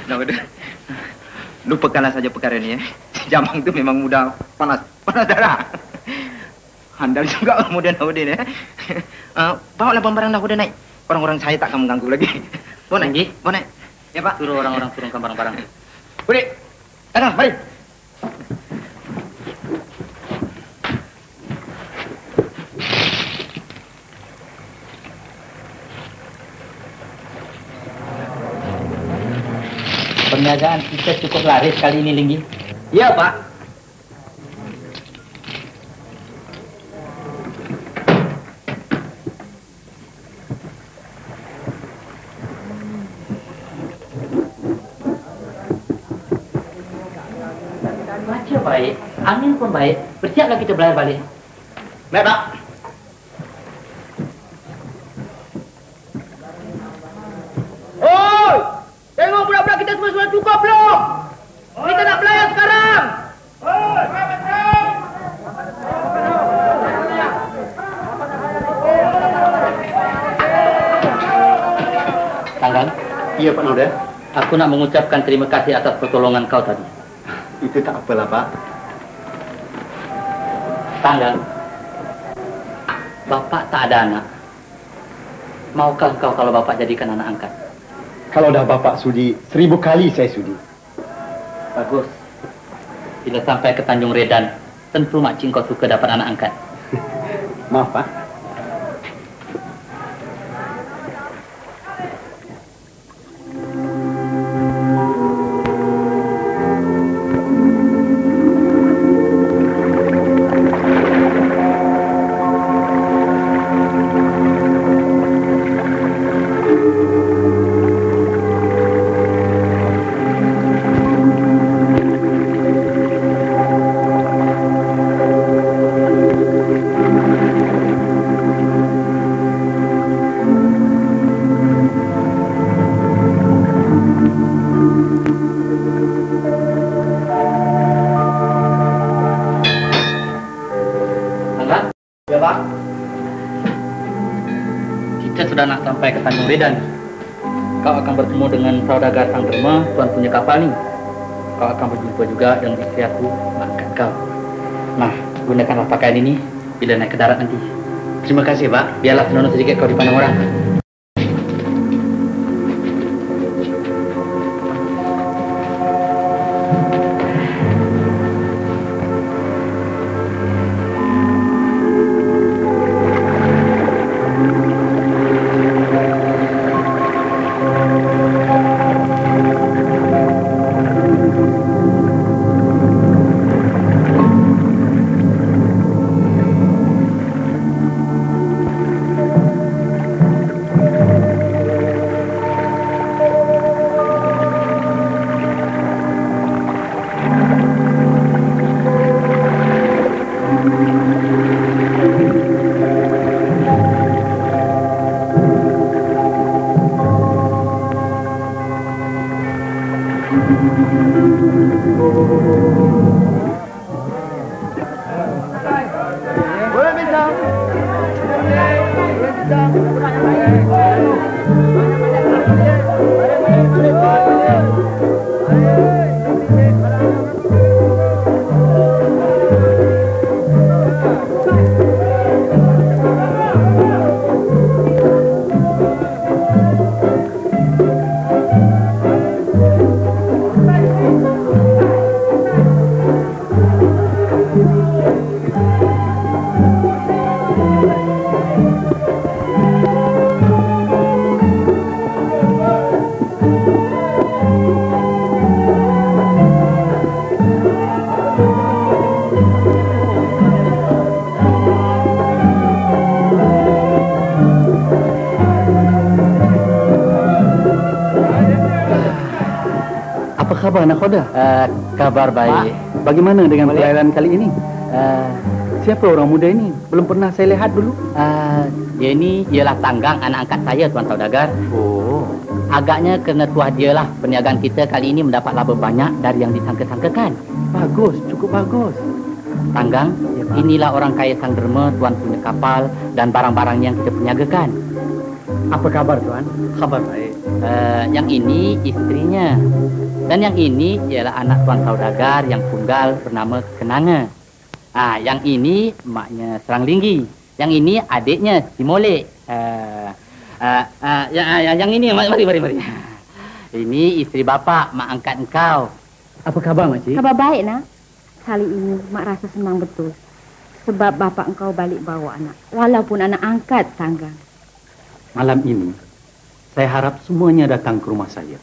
[SPEAKER 8] Nauda. Lupakanlah saja perkara ini. Jamang tu memang mudah panas darah. Handal juga muda Naudin. Bawalah barang-barang Nauda naik. Orang-orang saya tak akan mengganggu lagi. Bawa naik. Bawa naik. Ya Pak.
[SPEAKER 9] Suruh orang-orang turunkan barang-barang.
[SPEAKER 8] Boleh. Datang, mari.
[SPEAKER 9] Perniagaan kita cukup laris kali ini, Linggi.
[SPEAKER 8] Ya, Pak.
[SPEAKER 9] Baca baik, angin pun baik. Bersiaplah kita berlayar balik.
[SPEAKER 8] Baik, Pak. Oi! Tengok budak-budak kita semua cukup belum? Kita nak belayar sekarang.
[SPEAKER 9] Tanggang?
[SPEAKER 3] Iya, Pak Nauda.
[SPEAKER 9] Aku nak mengucapkan terima kasih atas pertolongan kau tadi.
[SPEAKER 3] Itu tak apalah, Pak.
[SPEAKER 9] Tanggang, Bapak tak ada anak. Maukah kau kalau Bapak jadikan anak angkat?
[SPEAKER 3] Kalau dah Bapak sudi, 1000 kali saya sudi.
[SPEAKER 9] Bagus. Bila sampai ke Tanjung Redan, tentu makcik kau suka dapat anak angkat.
[SPEAKER 3] Maaf, Pak.
[SPEAKER 9] Sudah nak sampai ke Tanjung Redan. Kau akan bertemu dengan saudagar Sang Derma, tuan punya kapal ni. Kau akan berjumpa juga dengan istri aku, angkat kau. Nah, gunakanlah pakaian ini bila naik ke darat nanti.
[SPEAKER 3] Terima kasih, Pak.
[SPEAKER 9] Biarlah senonoh sedikit kau dipandang orang.
[SPEAKER 3] Khabar nakhoda?
[SPEAKER 9] Kabar baik.
[SPEAKER 3] Bagaimana dengan pelayaran kali ini? Siapa orang muda ini? Belum pernah saya lihat dulu.
[SPEAKER 9] Dia ini ialah Tanggang, anak angkat saya, Tuan Saudagar.
[SPEAKER 3] Oh.
[SPEAKER 9] Agaknya kerana tuah dialah perniagaan kita kali ini mendapat laba banyak dari yang disangka-sangkakan.
[SPEAKER 3] Bagus, cukup bagus.
[SPEAKER 9] Tanggang, inilah orang kaya Sang Derma, Tuan punya kapal dan barang-barang yang kita perniagakan.
[SPEAKER 3] Apa kabar Tuan?
[SPEAKER 9] Kabar baik. Yang ini istrinya. Dan yang ini ialah anak tuan saudagar yang tunggal bernama Kenanga. Yang ini maknya Serang Linggi. Yang ini adiknya si Molek. Yang ini mari. Ini istri bapa, mak angkat engkau.
[SPEAKER 3] Apa kabar makcik?
[SPEAKER 2] Kabar baik nak. Kali ini mak rasa senang betul. Sebab bapa engkau balik bawa anak. Walaupun anak angkat Tanggang.
[SPEAKER 6] Malam ini, saya harap semuanya datang ke rumah saya.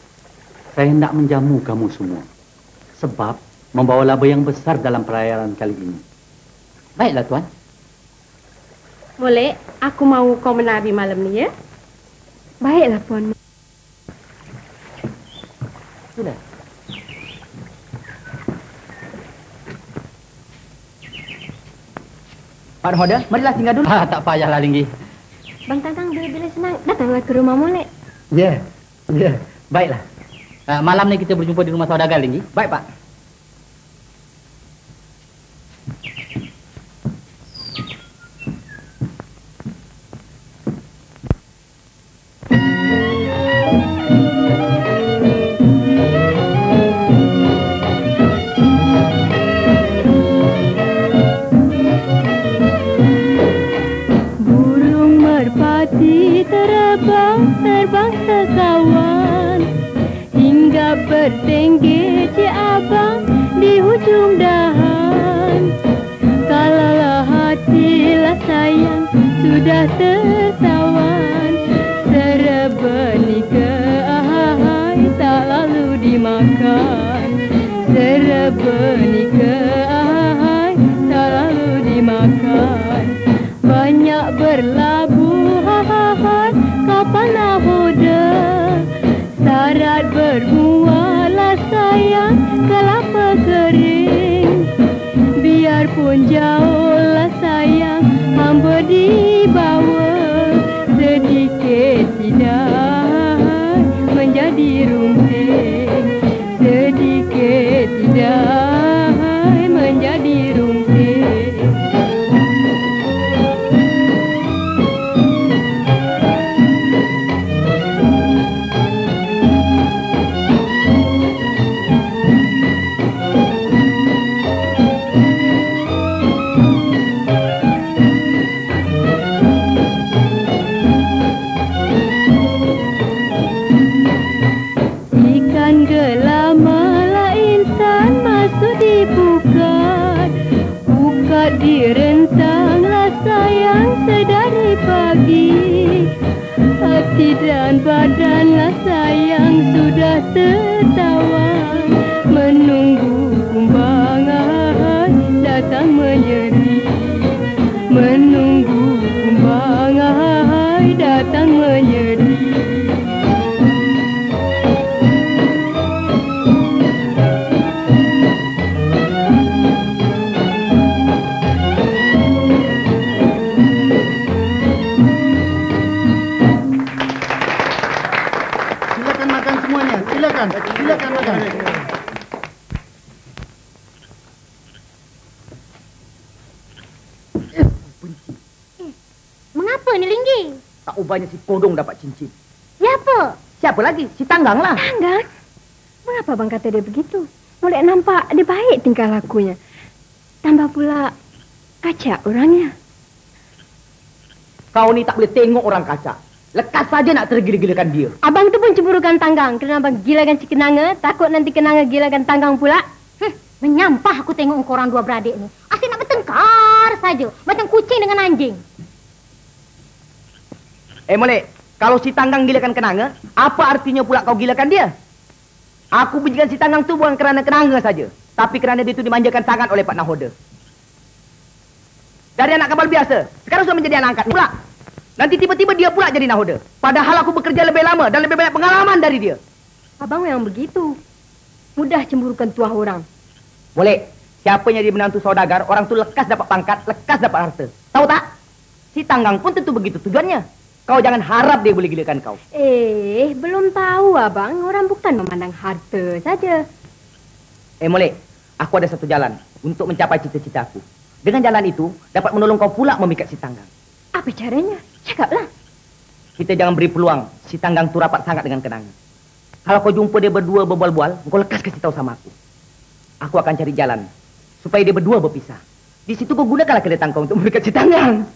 [SPEAKER 6] Saya hendak menjamu kamu semua. Sebab membawa laba yang besar dalam perayaan kali ini.
[SPEAKER 9] Baiklah tuan.
[SPEAKER 5] Boleh, aku mau kau menari malam ni ya.
[SPEAKER 2] Baiklah puan.
[SPEAKER 9] Sudah.
[SPEAKER 4] Pak Hoda, marilah tinggal dulu.
[SPEAKER 9] Tak payahlah Linggi.
[SPEAKER 5] Bang Tanggang bila senang datanglah ke rumah Molek.
[SPEAKER 3] Ya.
[SPEAKER 9] Baiklah. Malam ni kita berjumpa di rumah saudagar Linggi.
[SPEAKER 4] Baik, Pak.
[SPEAKER 10] Terbang sekawan hingga bertengger si abang di hujung dahan. Kalaulah hatilah sayang sudah tertawan, serebeni keahai tak lalu dimakan. Serebeni keahai tak lalu dimakan. Banyak berlabuh hai kapal nahoda, syarat bermualah sayang kelapa kering. Biarpun jauhlah sayang hamba dibawa, sedikit tidak menjadi rumpin, sedikit tidak menjadi rumpin. Direntanglah sayang sedari pagi, hati dan badanlah sayang sudah tertawan, menunggu kumbangan datang menyeri, menunggu kumbangan datang menyeri.
[SPEAKER 3] Silakan makan.
[SPEAKER 1] Mengapa ni Linggi?
[SPEAKER 4] Tak ubahnya si Kodong dapat cincin.
[SPEAKER 1] Siapa?
[SPEAKER 4] Siapa lagi? Si Tanggang lah.
[SPEAKER 10] Tanggang? Mengapa bang kata dia begitu? Molek nampak dia baik tingkah lakunya. Tambah pula kacak orangnya.
[SPEAKER 4] Kau ni tak boleh tengok orang kacak. Lekas saja nak tergila-gilakan dia.
[SPEAKER 10] Abang tu pun cemburukan Tanggang. Kerana abang gilakan si Kenanga, takut nanti Kenanga gilakan Tanggang pula.
[SPEAKER 1] Menyampah aku tengok korang dua beradik ni. Asyik nak bertengkar saja. Macam kucing dengan anjing.
[SPEAKER 4] Molek, kalau si Tanggang gilakan Kenanga, apa artinya pula kau gilakan dia? Aku bencikan si Tanggang tu bukan kerana Kenanga saja, tapi kerana dia tu dimanjakan sangat oleh Pak Nahoda. Dari anak kapal biasa, sekarang sudah menjadi anak angkat pula. Nanti tiba-tiba dia pula jadi nahoda. Padahal aku bekerja lebih lama dan lebih banyak pengalaman dari dia.
[SPEAKER 10] Abang memang begitu. Mudah cemburukan tuah orang.
[SPEAKER 4] Boleh. Siapanya dia menantu saudagar, orang tu lekas dapat pangkat, lekas dapat harta. Tahu tak? Si Tanggang pun tentu begitu tujuannya. Kau jangan harap dia boleh gilakan kau.
[SPEAKER 10] Belum tahu abang. Orang bukan memandang harta saja.
[SPEAKER 4] Molek, aku ada satu jalan untuk mencapai cita-cita aku. Dengan jalan itu, dapat menolong kau pula memikat si Tanggang.
[SPEAKER 10] Apa caranya? Cakaplah.
[SPEAKER 4] kita jangan beri peluang si Tanggang tu rapat sangat dengan Kenanga. Kalau kau jumpa dia berdua berbual-bual, kau lekas kasih tahu sama aku. Aku akan cari jalan supaya dia berdua berpisah. Di situ kau gunakanlah kedatangan kau untuk memberikan si Tanggang.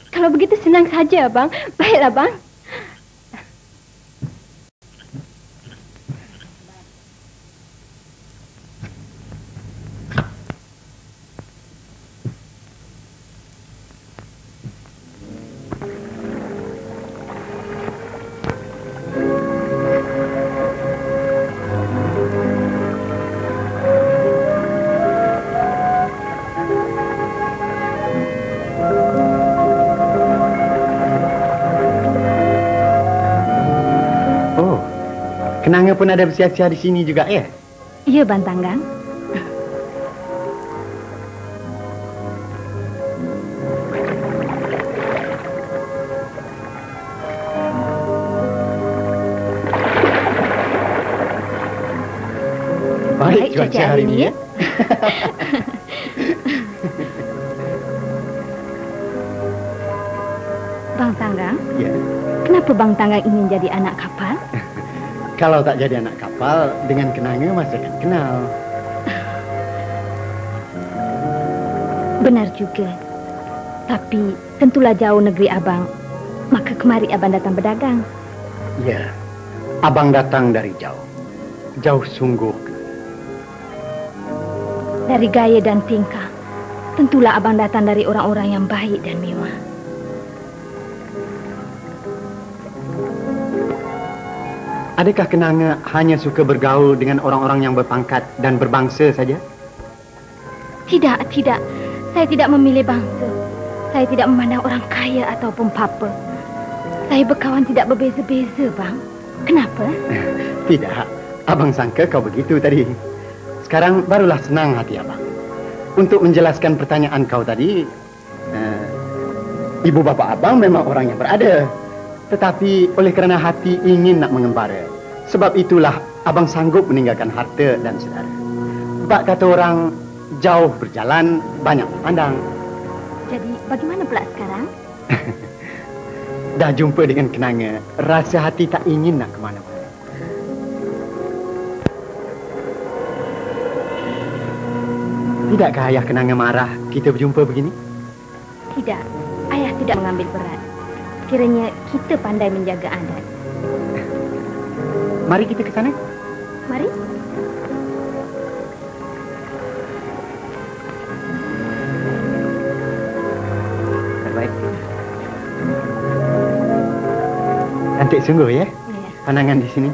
[SPEAKER 10] Kalau begitu senang saja, Abang. Baiklah, Bang.
[SPEAKER 3] Kenanga pun ada bersiar-siar di sini juga, ya?
[SPEAKER 2] Iya, Bang Tanggang.
[SPEAKER 3] Baik cuaca hari ini, ya?
[SPEAKER 2] Bang Tanggang?
[SPEAKER 3] Ya.
[SPEAKER 2] Kenapa Bang Tanggang ingin jadi anak kapal?
[SPEAKER 3] Kalau tak jadi anak kapal, dengan Kenanga masih akan kenal.
[SPEAKER 2] Benar juga. Tapi tentulah jauh negeri Abang. Maka kemari Abang datang berdagang.
[SPEAKER 3] Ya, Abang datang dari jauh. Jauh sungguh.
[SPEAKER 2] Dari gaya dan tingkah, tentulah Abang datang dari orang-orang yang baik dan mewah.
[SPEAKER 3] Adakah Kenanga hanya suka bergaul dengan orang-orang yang berpangkat dan berbangsa saja?
[SPEAKER 2] Tidak, tidak. Saya tidak memilih bangsa. Saya tidak memandang orang kaya ataupun papa. Saya berkawan tidak berbeza-beza, Bang. Kenapa?
[SPEAKER 3] Tidak. Abang sangka kau begitu tadi. Sekarang barulah senang hati Abang. Untuk menjelaskan pertanyaan kau tadi, ibu bapa Abang memang orang yang berada. Tetapi oleh kerana hati ingin nak mengembara, sebab itulah Abang sanggup meninggalkan harta dan saudara. Sebab kata orang, jauh berjalan, banyak berpandang.
[SPEAKER 2] Jadi bagaimana pula sekarang?
[SPEAKER 3] Dah jumpa dengan Kenanga, rasa hati tak ingin nak ke mana-mana. Tidakkah ayah Kenanga marah kita berjumpa begini?
[SPEAKER 2] Tidak, ayah tidak mengambil berat. Kiranya kita pandai menjaga adat.
[SPEAKER 3] Mari kita ke sana.
[SPEAKER 2] Mari.
[SPEAKER 3] Baik. Cantik sungguh, ya? Pandangan di sini.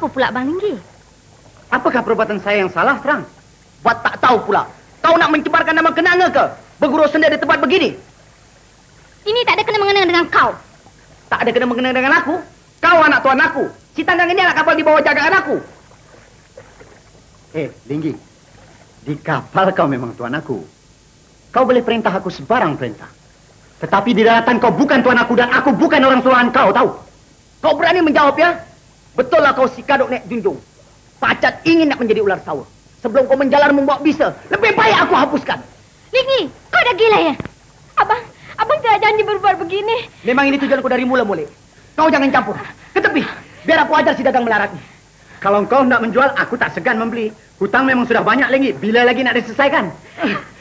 [SPEAKER 2] Pula Bang Linggi?
[SPEAKER 4] Apakah perbuatan saya yang salah, Terang? Buat tak tahu pula. Kau nak mencemarkan nama Kenanga ke? Bergurau sendiri di tempat begini?
[SPEAKER 1] Ini tak ada kena-mengena dengan kau.
[SPEAKER 4] Tak ada kena-mengena dengan aku? Kau anak tuan aku. Si Tanggang ini anak kapal di bawah jagaan aku.
[SPEAKER 3] Linggi. Di kapal kau memang tuan aku. Kau boleh perintah aku sebarang perintah. Tetapi di daratan kau bukan tuan aku dan aku bukan orang suruhan kau, tahu?
[SPEAKER 4] Kau berani menjawab, ya? Betul lah kau si Kadok Nek Junjung. Pacat ingin nak menjadi ular sawah. Sebelum kau menjalar membawa bisa, lebih baik aku hapuskan.
[SPEAKER 1] Linggi, kau dah gila ya? Abang tidak janji berbuat begini.
[SPEAKER 4] Memang ini tujuanku dari mula-mula. Kau jangan campur. Ke tepi, biar aku ajar si dagang melarat ini.
[SPEAKER 3] Kalau kau nak menjual, aku tak segan membeli. Hutang memang sudah banyak lagi. Bila lagi nak diselesaikan?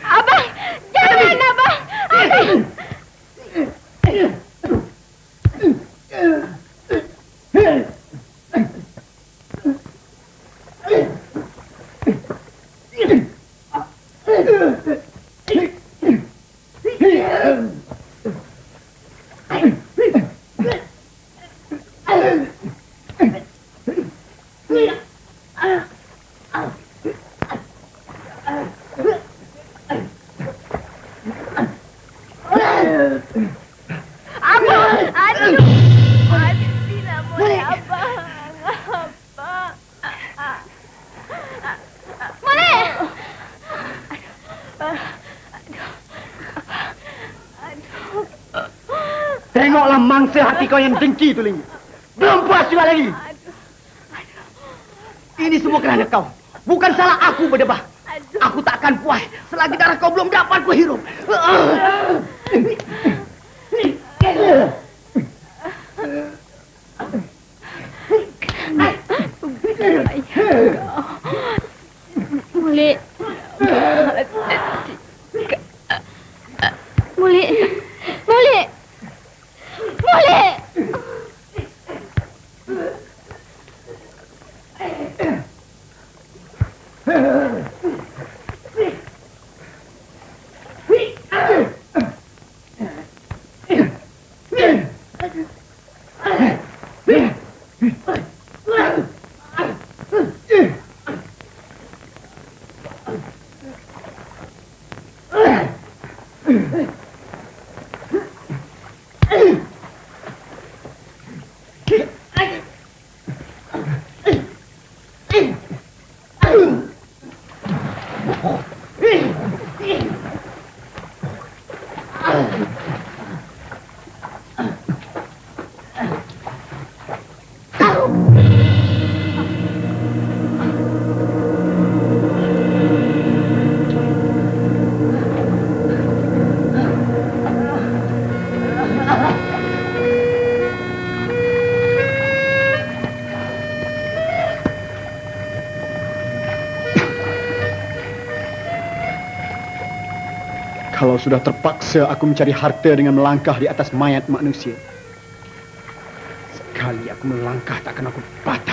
[SPEAKER 1] Abang, jangan Abang.
[SPEAKER 3] Tengoklah mangsa hati kau yang dengki tu, Ling. Belum puas juga lagi. Ini semua kerana kau. Bukan salah aku berdebah. Aku tak akan puas selagi darah kau belum dapat ku hirup.
[SPEAKER 10] Mulik. Mulik. Mulik. Mulik.
[SPEAKER 3] Kalau sudah terpaksa aku mencari harta dengan melangkah di atas mayat manusia, sekali aku melangkah takkan aku patah.